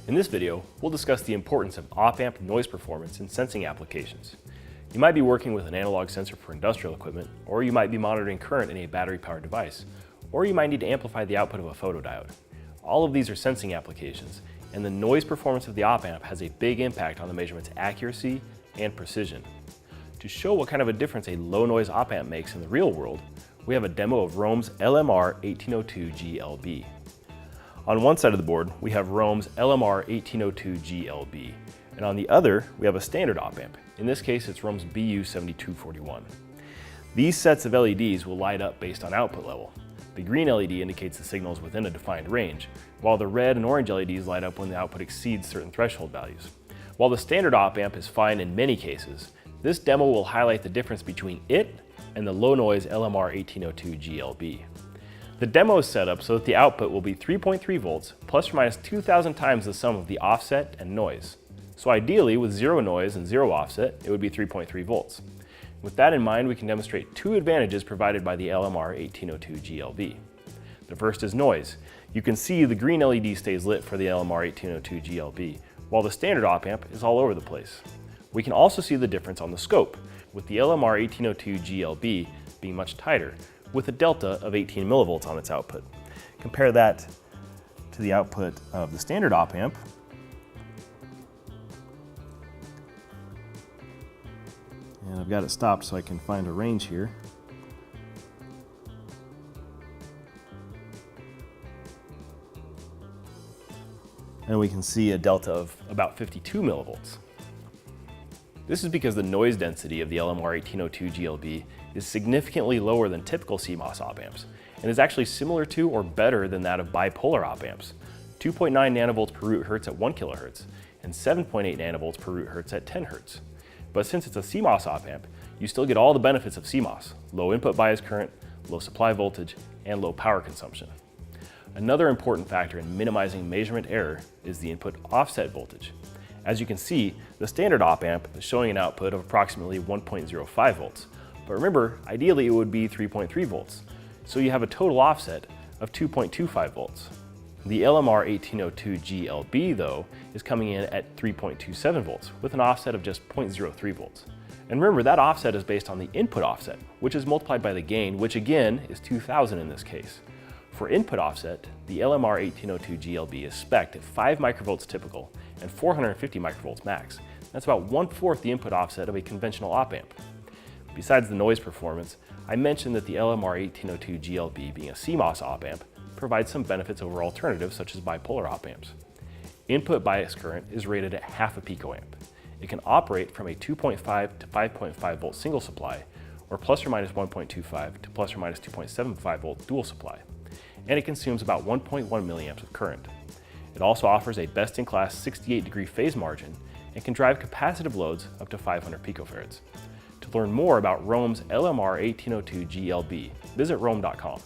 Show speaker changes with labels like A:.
A: In this video, we'll discuss the importance of op-amp noise performance in sensing applications. You might be working with an analog sensor for industrial equipment, or you might be monitoring current in a battery-powered device, or you might need to amplify the output of a photodiode. All of these are sensing applications, and the noise performance of the op-amp has a big impact on the measurement's accuracy and precision. To show what kind of a difference a low-noise op-amp makes in the real world, we have a demo of ROHM's LMR1802GLB. On one side of the board, we have ROHM's LMR1802GLB, and on the other, we have a standard op-amp. In this case, it's ROHM's BU7241. These sets of LEDs will light up based on output level. The green LED indicates the signal is within a defined range, while the red and orange LEDs light up when the output exceeds certain threshold values. While the standard op-amp is fine in many cases, this demo will highlight the difference between it and the low-noise LMR1802GLB. The demo is set up so that the output will be 3.3 volts plus or minus 2,000 times the sum of the offset and noise. So ideally, with zero noise and zero offset, it would be 3.3 volts. With that in mind, we can demonstrate two advantages provided by the LMR1802GLB. The first is noise. You can see the green LED stays lit for the LMR1802GLB, while the standard op-amp is all over the place. We can also see the difference on the scope, with the LMR1802GLB being much tighter, with a delta of 18 millivolts on its output. Compare that to the output of the standard op-amp. And I've got it stopped so I can find a range here. And we can see a delta of about 52 millivolts. This is because the noise density of the LMR1802GLB is significantly lower than typical CMOS op-amps, and is actually similar to or better than that of bipolar op-amps, 2.9 nanovolts per root hertz at 1 kilohertz, and 7.8 nanovolts per root hertz at 10 hertz. But since it's a CMOS op-amp, you still get all the benefits of CMOS: low input bias current, low supply voltage, and low power consumption. Another important factor in minimizing measurement error is the input offset voltage. As you can see, the standard op-amp is showing an output of approximately 1.05 volts. But remember, ideally it would be 3.3 volts. So you have a total offset of 2.25 volts. The LMR1802GLB, though, is coming in at 3.27 volts with an offset of just 0.03 volts. And remember, that offset is based on the input offset, which is multiplied by the gain, which again is 2,000 in this case. For input offset, the LMR1802GLB is spec'd at 5 microvolts typical and 450 microvolts max. That's about 1/4 the input offset of a conventional op-amp. Besides the noise performance, I mentioned that the LMR1802GLB, being a CMOS op-amp, provides some benefits over alternatives such as bipolar op-amps. Input bias current is rated at half a picoamp. It can operate from a 2.5 to 5.5 volt single supply, or plus or minus 1.25 to plus or minus 2.75 volt dual supply. And it consumes about 1.1 milliamps of current. It also offers a best-in-class 68-degree phase margin and can drive capacitive loads up to 500 picofarads. To learn more about ROHM's LMR1802GLB, visit rohm.com.